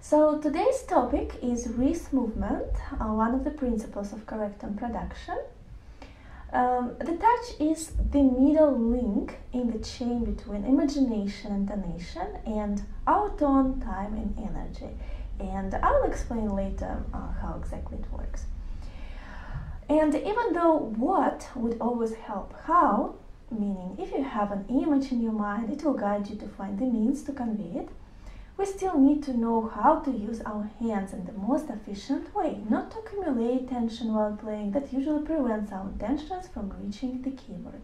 So today's topic is wrist movement, one of the principles of correct tone production. The touch is the middle link in the chain between imagination and intonation and our tone, time and energy. And I'll explain later how exactly it works. And even though what would always help how, meaning if you have an image in your mind, it will guide you to find the means to convey it, we still need to know how to use our hands in the most efficient way, not to accumulate tension while playing. That usually prevents our intentions from reaching the keyboard.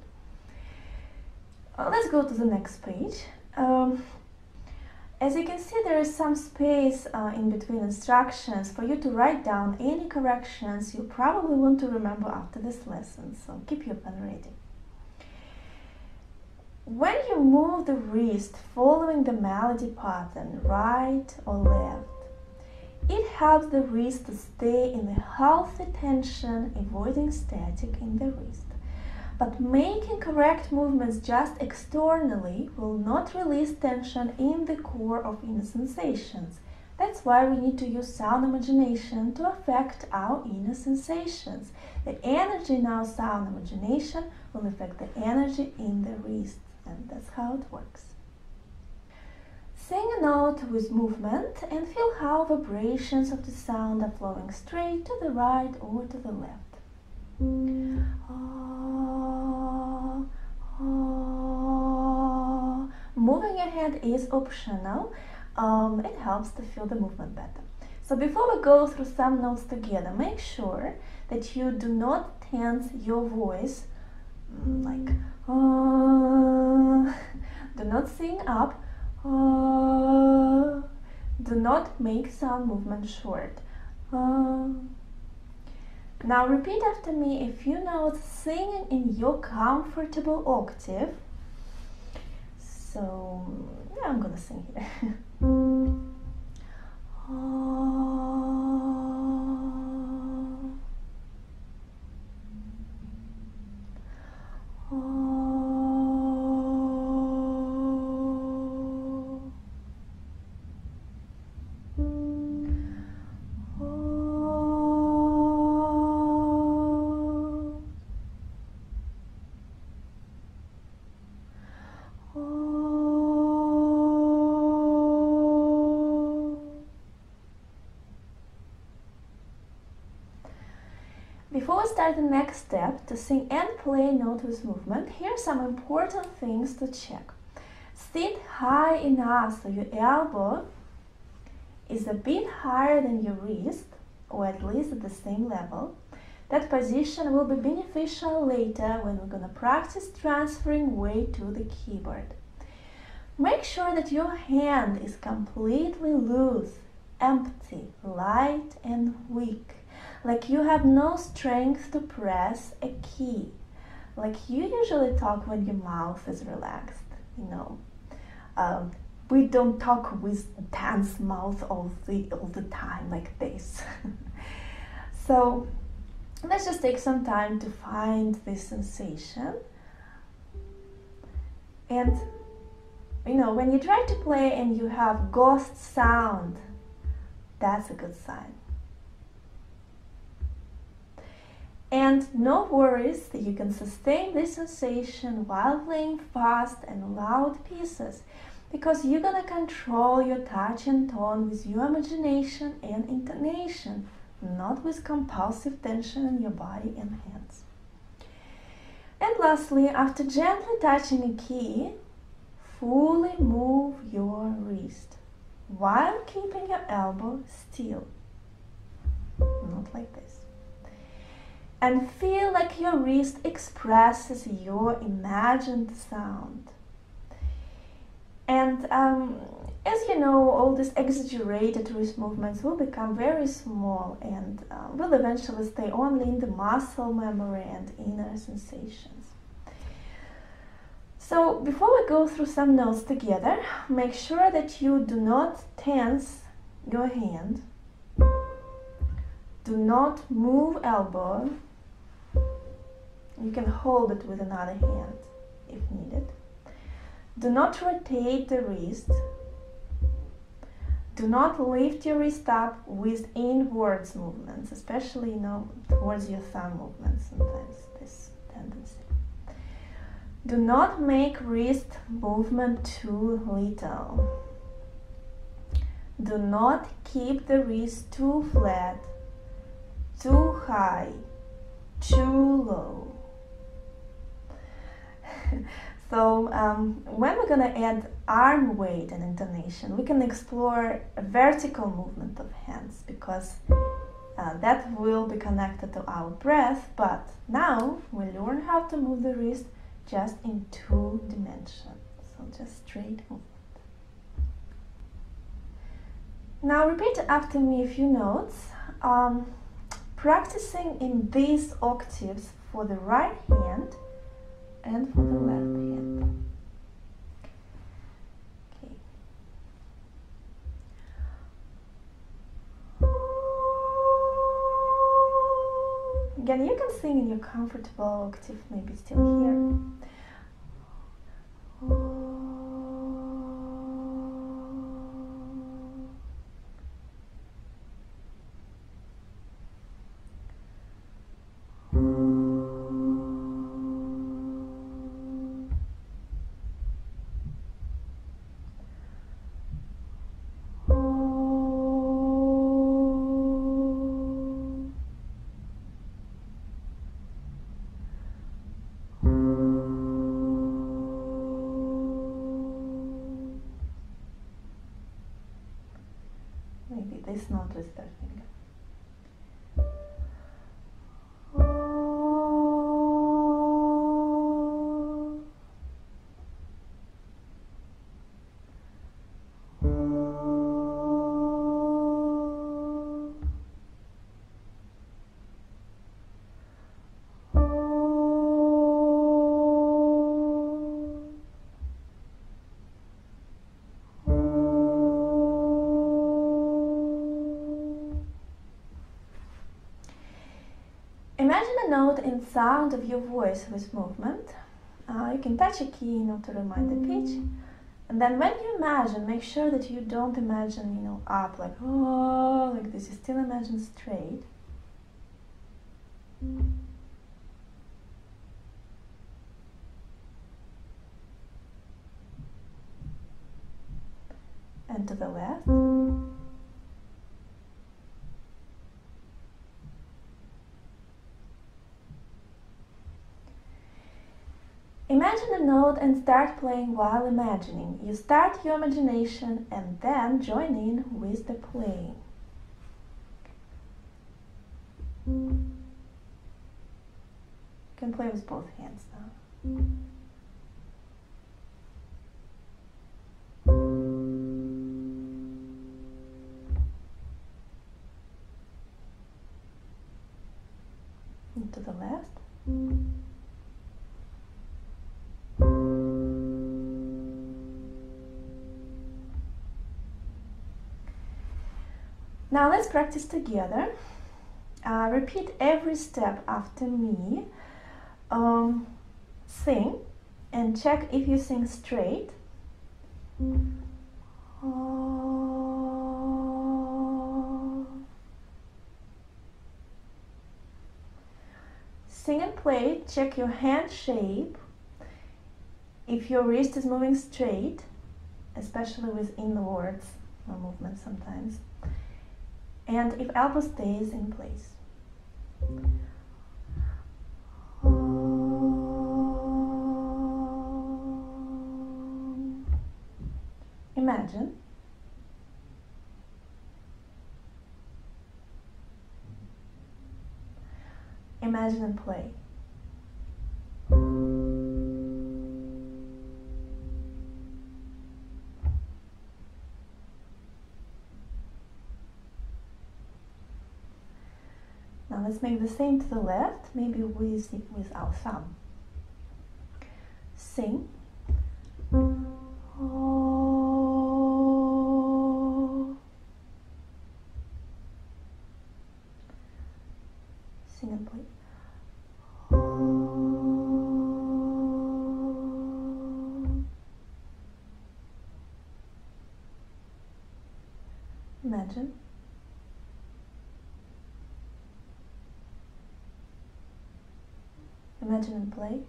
Let's go to the next page. As you can see, there is some space in between instructions for you to write down any corrections you probably want to remember after this lesson, so keep your pen ready. When you move the wrist following the melody pattern, right or left, it helps the wrist to stay in a healthy tension, avoiding static in the wrist. But making correct movements just externally will not release tension in the core of inner sensations. That's why we need to use sound imagination to affect our inner sensations. The energy in our sound imagination will affect the energy in the wrist. And that's how it works. Sing a note with movement and feel how vibrations of the sound are flowing straight to the right or to the left. Moving your hand is optional. It helps to feel the movement better. So before we go through some notes together, make sure that you do not tense your voice like do not sing up, do not make sound movement short. Now repeat after me a few notes singing in your comfortable octave. So yeah, I'm gonna sing here. Before we start the next step, to sing and play a note with movement, here are some important things to check. Sit high enough so your elbow is a bit higher than your wrist, or at least at the same level. That position will be beneficial later when we're going to practice transferring weight to the keyboard. Make sure that your hand is completely loose, empty, light and weak. Like you have no strength to press a key. Like you usually talk when your mouth is relaxed, you know. We don't talk with tense mouth all the time like this. So let's just take some time to find this sensation. And you know, when you try to play and you have ghost sound, that's a good sign. And no worries that you can sustain this sensation while playing fast and loud pieces, because you're gonna control your touch and tone with your imagination and intonation, not with compulsive tension in your body and hands. And lastly, after gently touching a key, fully move your wrist while keeping your elbow still, not like this. And feel like your wrist expresses your imagined sound. And as you know, all these exaggerated wrist movements will become very small and will eventually stay only in the muscle memory and inner sensations. So before we go through some notes together, make sure that you do not tense your hand. Do not move elbow. You can hold it with another hand if needed. Do not rotate the wrist. Do not lift your wrist up with inwards movements, especially, towards your thumb movements, sometimes this tendency. Do not make wrist movement too little. Do not keep the wrist too flat, too high, too low. So when we're going to add arm weight and intonation, we can explore a vertical movement of hands, because that will be connected to our breath, but now we learn how to move the wrist just in 2 dimensions, so just straight movement. Now repeat after me a few notes, practicing in these octaves for the right hand and for the left hand. Okay. Again, you can sing in your comfortable octave, maybe still here. Maybe this note with third finger. Imagine a note in sound of your voice with movement. You can touch a key, to remind the pitch. And then when you imagine, make sure that you don't imagine, up like, oh, like this. You still imagine straight. And to the left. Imagine a note and start playing while imagining. You start your imagination and then join in with the playing. You can play with both hands now. And to the left. Now let's practice together. Repeat every step after me. Sing and check if you sing straight. Sing and play. Check your hand shape. If your wrist is moving straight, especially with inwards movement sometimes. And if elbow stays in place. Imagine. Imagine and play. Now let's make the same to the left, maybe with our thumb. Sing. Sing and play. Imagine. Imagine and play.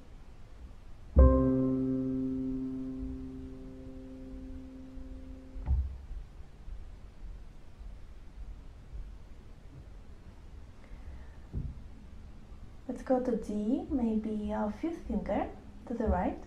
Let's go to D, maybe our fifth finger to the right.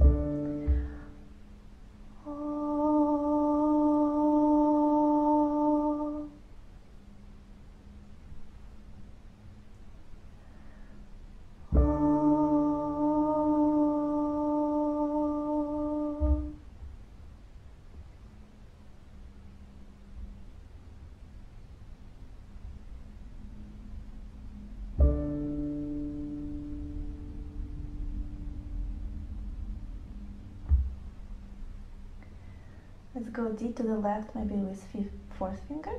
Let's go D to the left, maybe with fourth finger.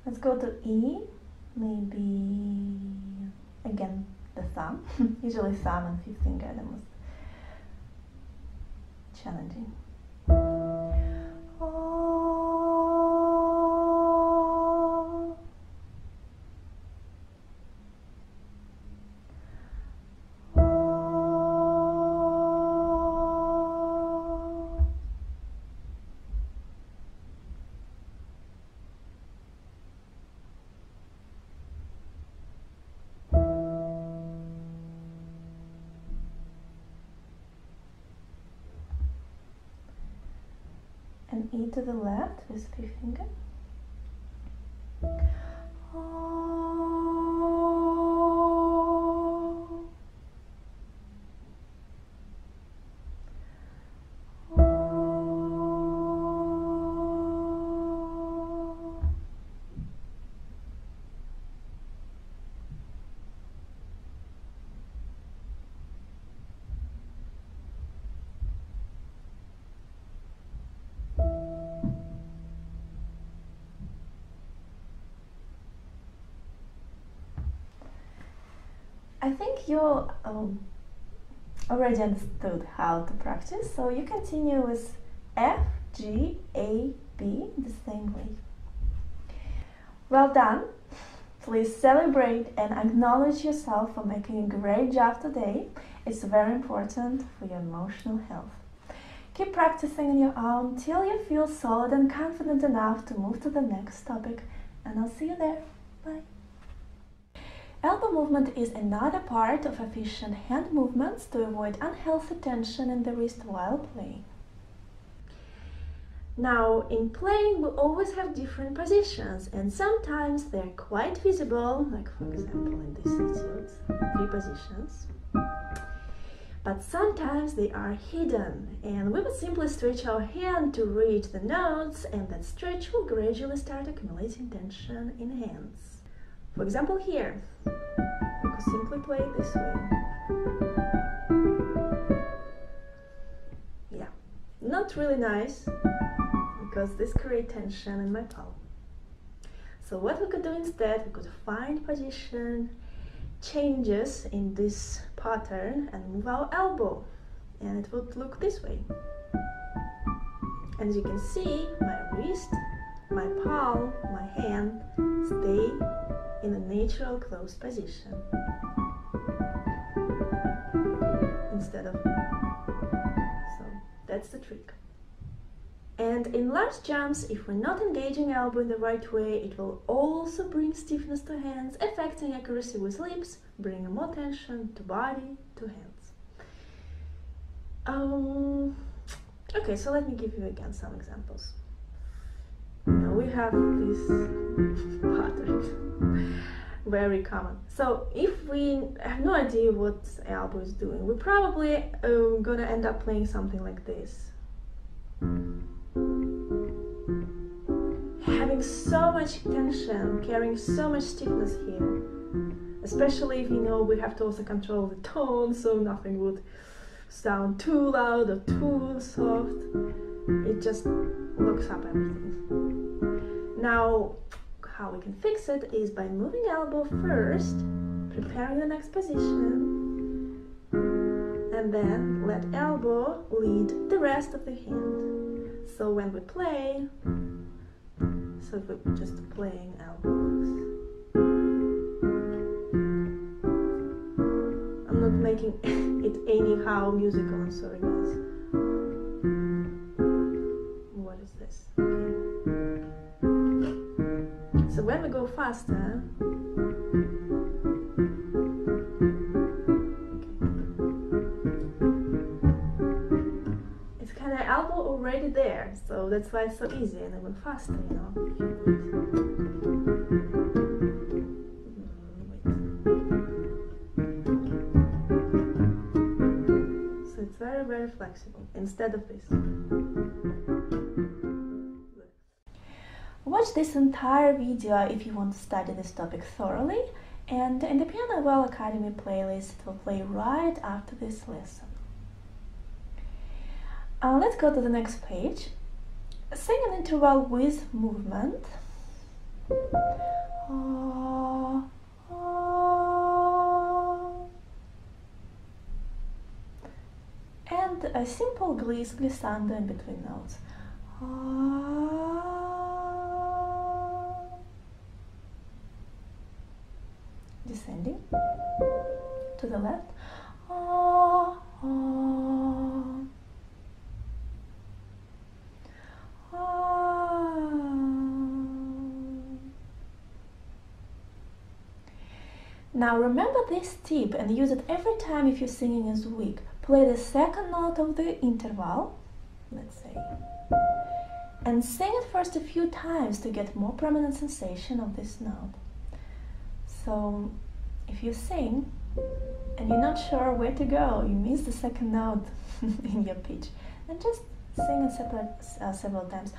Let's go to E, maybe again the thumb. Usually thumb and fifth finger are the most challenging. And E to the left with fifth finger. I think you already understood how to practice, so you continue with F, G, A, B the same way. Well done! Please celebrate and acknowledge yourself for making a great job today. It's very important for your emotional health. Keep practicing on your own till you feel solid and confident enough to move to the next topic, and I'll see you there. Bye! Elbow movement is another part of efficient hand movements to avoid unhealthy tension in the wrist while playing. Now, in playing, we always have different positions, and sometimes they're quite visible, like for example in this etude, 3 positions. But sometimes they are hidden, and we will simply stretch our hand to reach the notes, and that stretch will gradually start accumulating tension in hands. For example, here, you could simply play it this way. Yeah, not really nice, because this creates tension in my palm. So what we could do instead, we could find position changes in this pattern and move our elbow, and it would look this way. As you can see, my wrist, my palm, my hand stay in a natural closed position instead of so. That's the trick. And in large jumps, if we're not engaging elbow in the right way, it will also bring stiffness to hands, affecting accuracy with lips, bringing more tension to body, to hands. Okay, so let me give you again some examples. Now we have this pattern, very common. So if we have no idea what elbow is doing, we're probably gonna end up playing something like this. Having so much tension, carrying so much stiffness here, especially if you know we have to also control the tone so nothing would sound too loud or too soft. It just locks up everything. Now, how we can fix it is by moving elbow first, preparing the next position, and then let elbow lead the rest of the hand. So when we play, so we're just playing elbows. I'm not making it anyhow musical, I'm sorry guys. What is this? Okay. So when we go faster, it's kind of elbow already there, so that's why it's so easy, and even faster, you know. So it's very, very flexible instead of this. Watch this entire video if you want to study this topic thoroughly, and in the PianoWell Academy playlist it will play right after this lesson. Let's go to the next page. Sing an interval with movement. And a simple glissando in between notes. Descending to the left. Now remember this tip and use it every time if your singing is weak. Play the second note of the interval, let's say, and sing it first a few times to get more prominent sensation of this note. So if you sing and you're not sure where to go, you miss the second note in your pitch, then just sing it several times.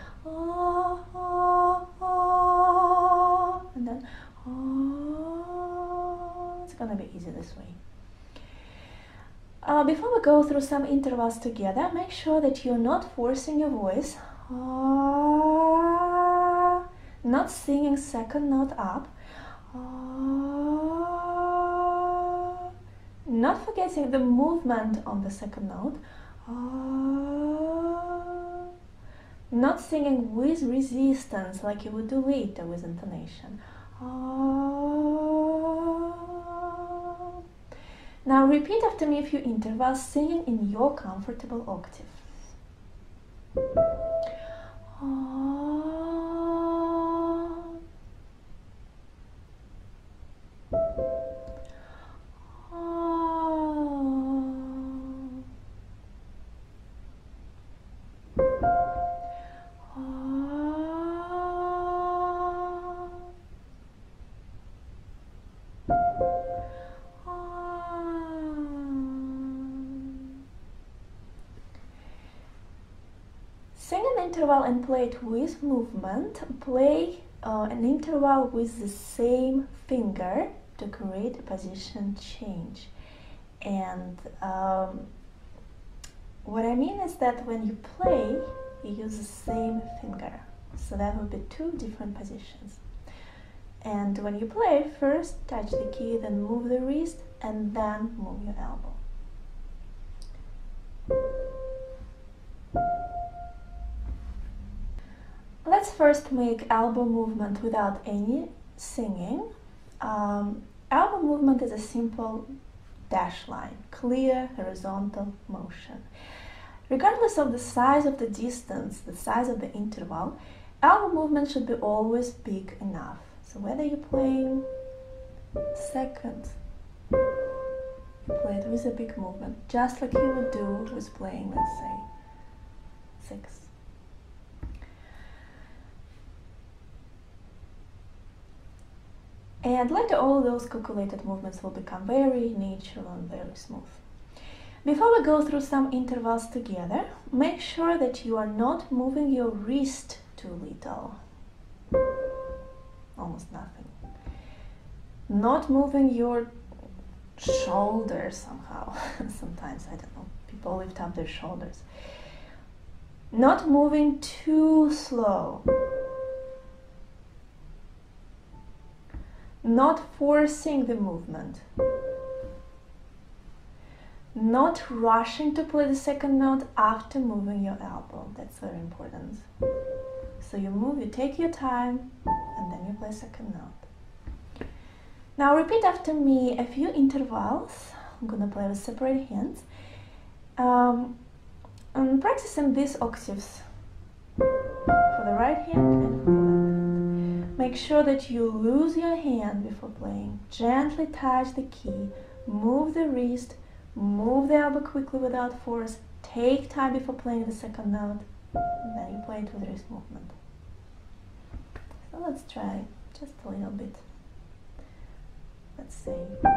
And then it's gonna be easy this way. Before we go through some intervals together, make sure that you're not forcing your voice, not singing second note up, not forgetting the movement on the second note, not singing with resistance like you would do later with intonation. Now repeat after me a few intervals, singing in your comfortable octave. Sing an interval and play it with movement. Play an interval with the same finger to create a position change. And what I mean is that when you play, you use the same finger. So that would be two different positions. And when you play, first touch the key, then move the wrist, and then move your elbow. Let's first make elbow movement without any singing. Elbow movement is a simple dash line, clear horizontal motion. Regardless of the size of the distance, the size of the interval, elbow movement should be always big enough. So whether you're playing second, you play it with a big movement, just like you would do with playing, let's say, six. And later all those calculated movements will become very natural and very smooth. Before we go through some intervals together, make sure that you are not moving your wrist too little. Almost nothing. Not moving your shoulders somehow. Sometimes, I don't know, people lift up their shoulders. Not moving too slow. Not forcing the movement. Not rushing to play the second note after moving your elbow. That's very important. So you move, you take your time, and then you play second note. Now repeat after me a few intervals. I'm gonna play with separate hands. I'm practicing these octaves for the right hand and for the left hand. Make sure that you lose your hand before playing. Gently touch the key, move the wrist, move the elbow quickly without force. Take time before playing the second note, and then you play it with wrist movement. So let's try just a little bit. Let's say this.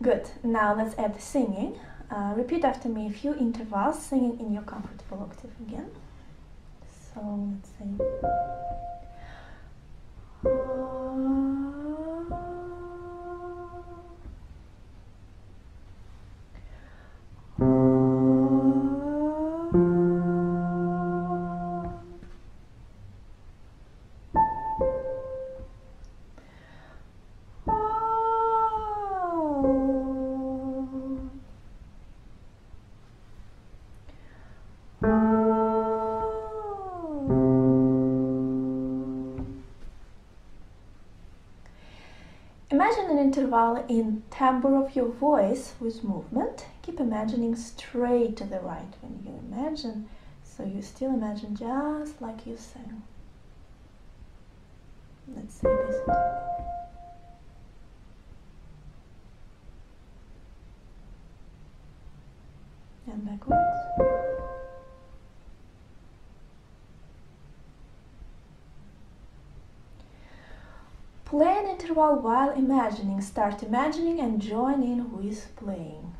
Good. Now let's add the singing. Repeat after me a few intervals, singing in your comfortable octave again. So let's say. Imagine an interval in timbre of your voice with movement. Keep imagining straight to the right when you imagine, so you still imagine just like you sang. Let's say this. And backwards. Play an interval while imagining. Start imagining and join in with playing.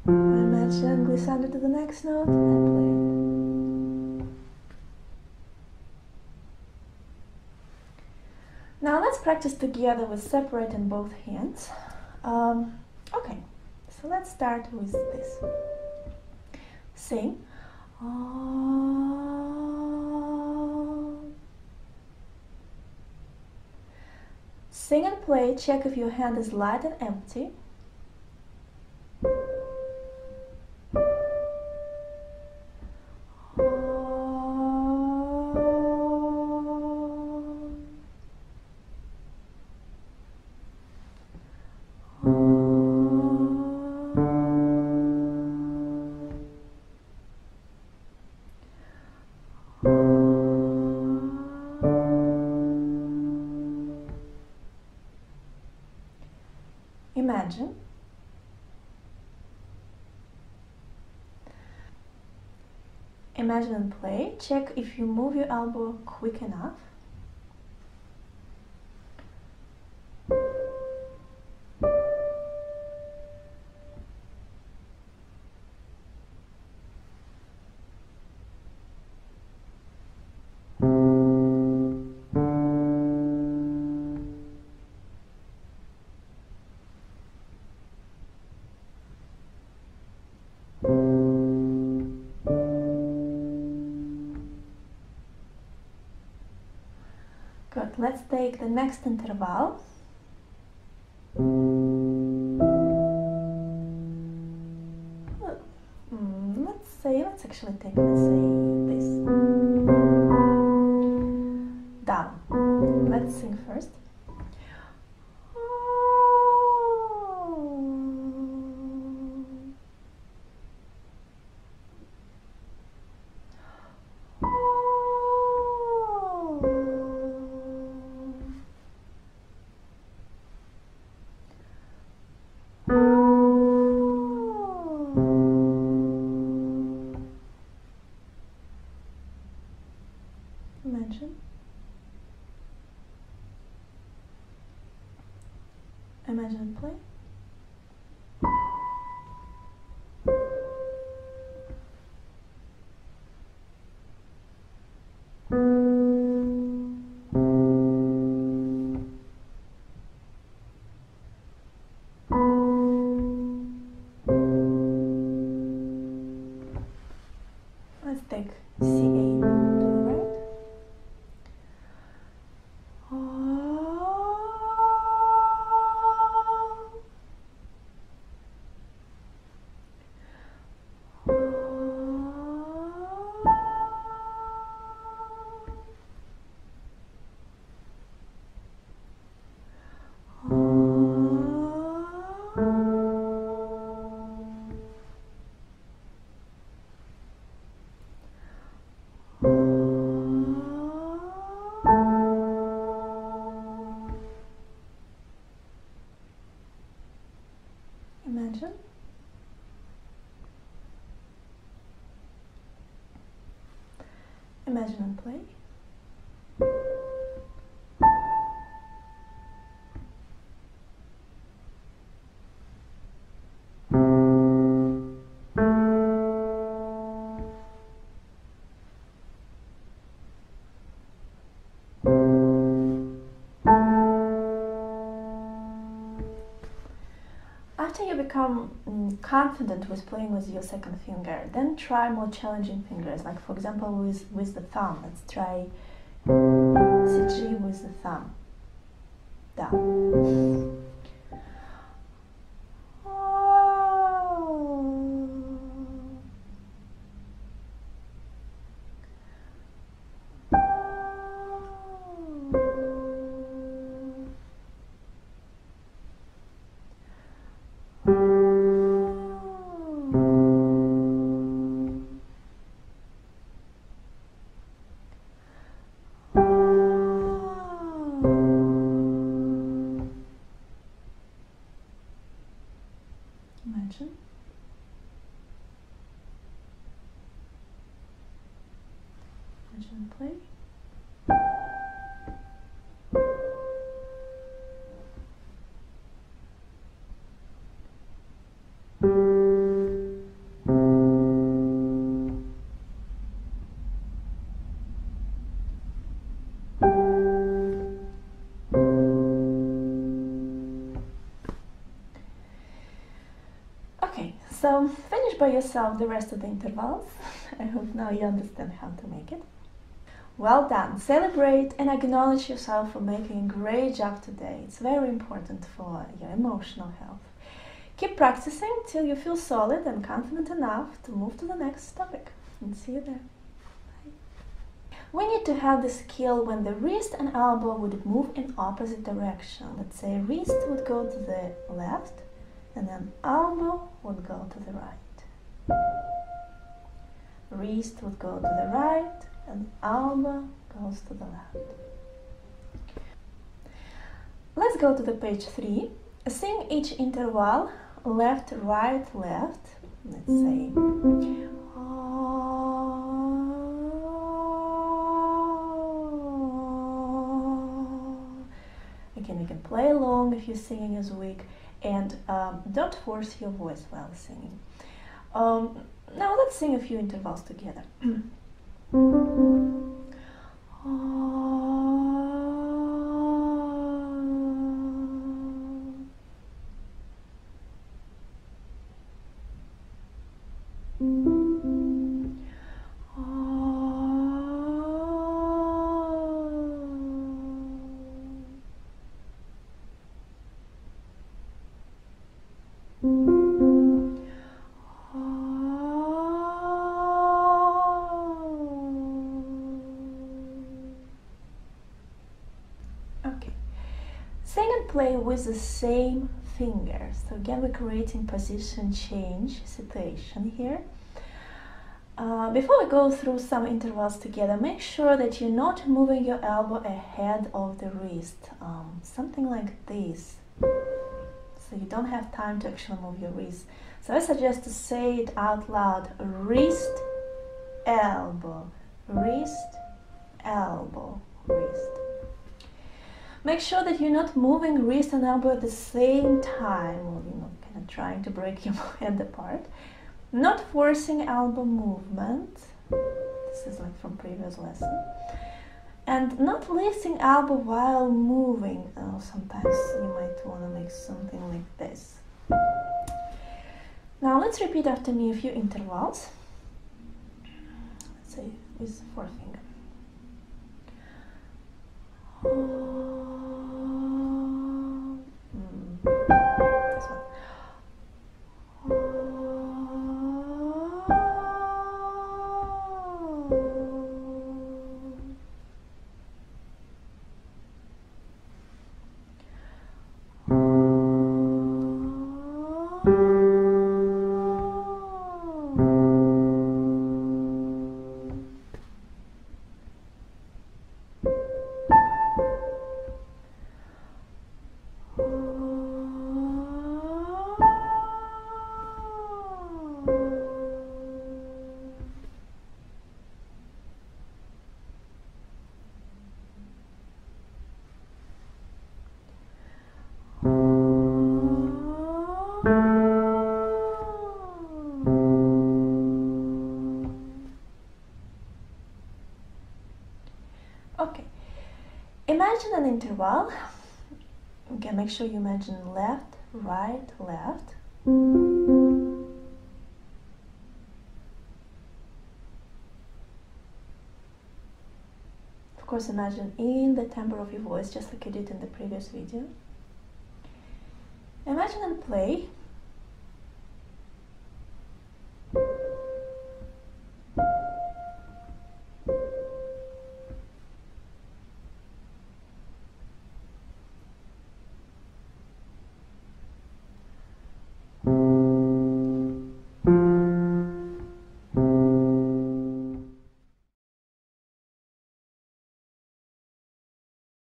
Imagine glissando to the next note and play. Now let's practice together with separate in both hands. Okay. So let's start with this. Sing. Sing and play. Check if your hand is light and empty. Imagine. Imagine and play. Check if you move your elbow quick enough. take the next interval. Let's actually take, let's say, this. Down. Let's sing first. Imagine and play. Let's take C8 to the right. Imagine. Imagine and play. After you become confident with playing with your second finger, then try more challenging fingers, like for example with the thumb. Let's try C-G with the thumb. Down. Imagine. Imagine and play. So finish by yourself the rest of the intervals. I hope now you understand how to make it. Well done. Celebrate and acknowledge yourself for making a great job today. It's very important for your emotional health. Keep practicing till you feel solid and confident enough to move to the next topic. And see you there. Bye. We need to have the skill when the wrist and elbow would move in opposite direction. Let's say wrist would go to the left, and then elbow would go to the right. Wrist would go to the right, and elbow goes to the left. Let's go to the page 3. Sing each interval left, right, left. Let's say again, you can play along if your singing is weak. And don't force your voice while singing. Now let's sing a few intervals together. Okay. Sing and play with the same fingers. So again, we're creating position change situation here. Before we go through some intervals together, make sure that you're not moving your elbow ahead of the wrist, something like this. So you don't have time to actually move your wrist. So I suggest to say it out loud: wrist, elbow, wrist, elbow, wrist. Make sure that you're not moving wrist and elbow at the same time, or kind of trying to break your hand apart. Not forcing elbow movement. This is like from previous lesson. And not lifting elbow while moving. Sometimes you might want to make something like this. Now let's repeat after me a few intervals. Let's say with forefinger. This one. Okay, imagine an interval. Okay, make sure you imagine left, right, left. Of course, imagine in the timbre of your voice, just like you did in the previous video. Imagine and play.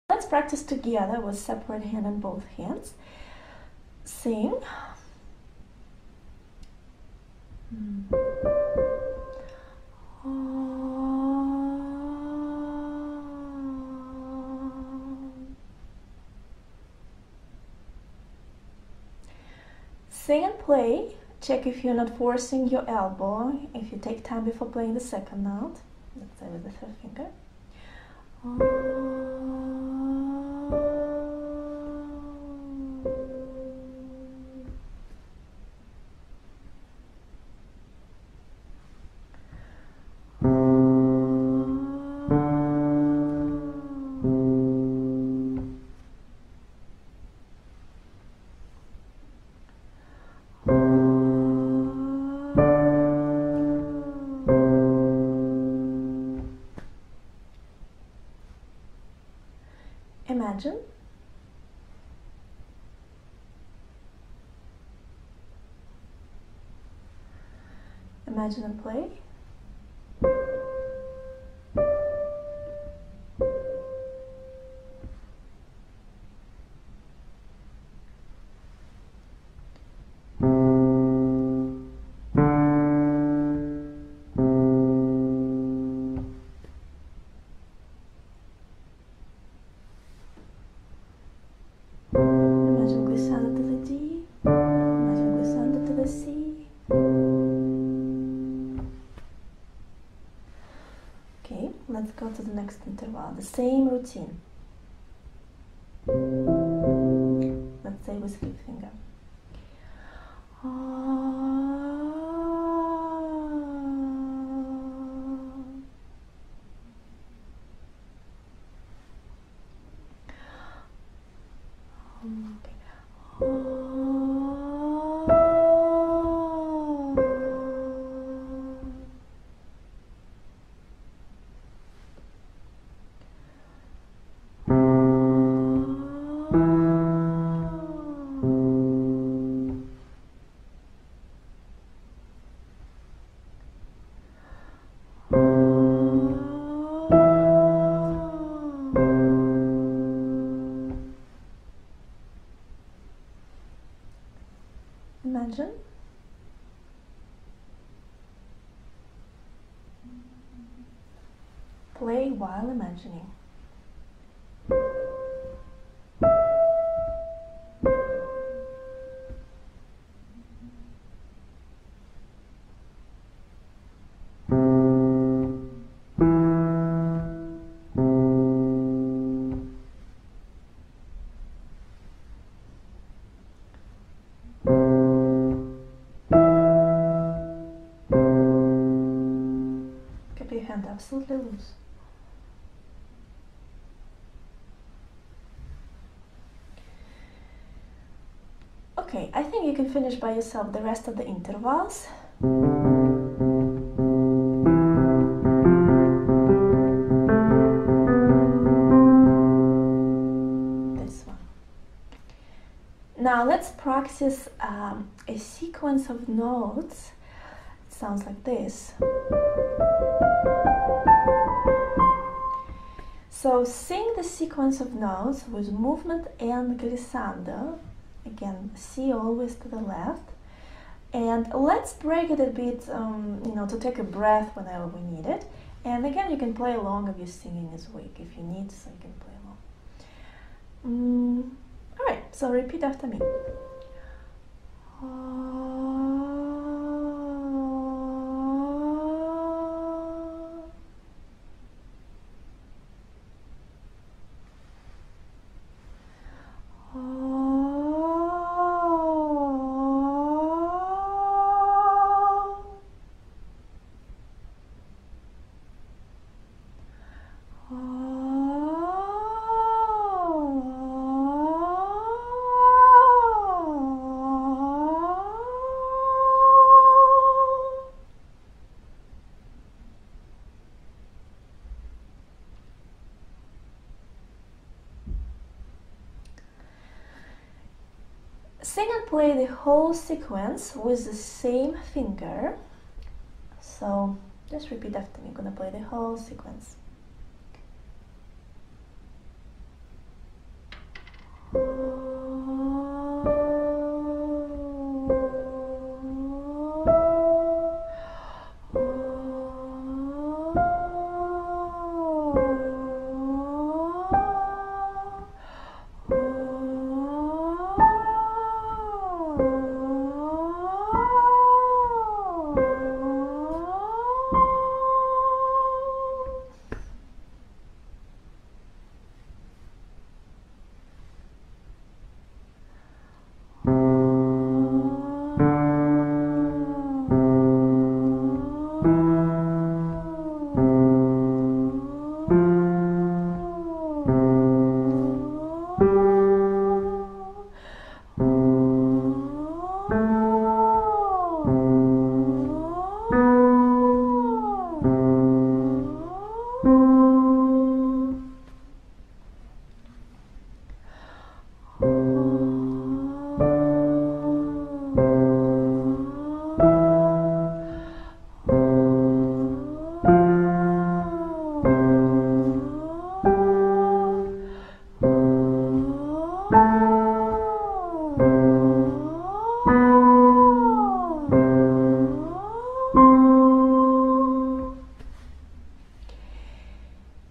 Let's practice together with separate hand in both hands. Sing. Sing and play. Check if you're not forcing your elbow. If you take time before playing the second note, let's say with the third finger. Imagine. Imagine and play. Let's go to the next interval, the same routine. Let's say with flip finger. Okay. Imagine. Play while imagining. Keep your hand absolutely loose. Okay, I think you can finish by yourself the rest of the intervals. This one. Now let's practice a sequence of notes. It sounds like this. So sing the sequence of notes with movement and glissando. Again, C always to the left, and let's break it a bit, to take a breath whenever we need it. And again, you can play along if your singing is weak, if you need, so you can play along. All right, so repeat after me. Sing and play the whole sequence with the same finger. So just repeat after me. I'm gonna play the whole sequence.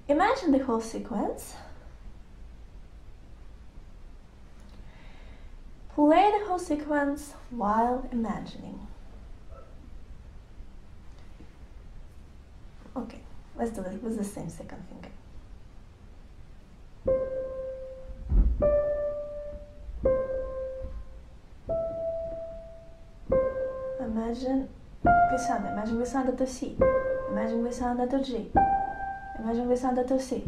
Imagine the whole sequence. Play the whole sequence while imagining. Okay, let's do it with the same second finger. Imagine glissando to C. Imagine glissando to G. Imagine glissando to C.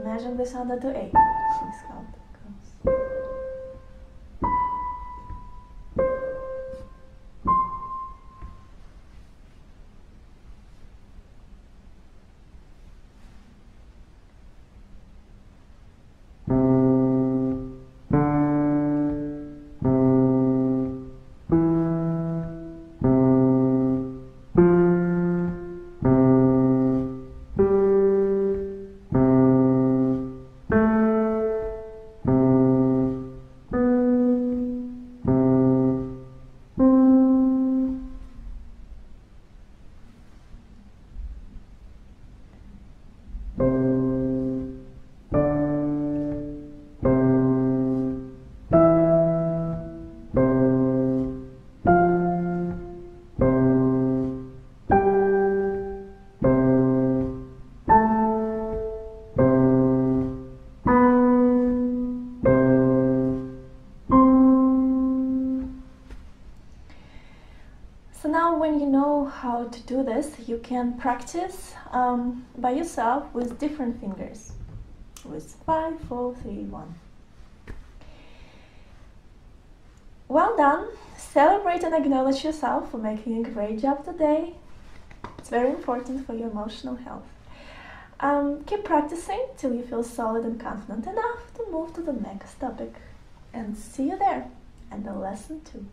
Imagine glissando to A. Let's count. now when you know how to do this, you can practice by yourself with different fingers, with 5, 4, 3, 1. Well done. Celebrate and acknowledge yourself for making a great job today. It's very important for your emotional health. Keep practicing till you feel solid and confident enough to move to the next topic. And see you there and the lesson 2.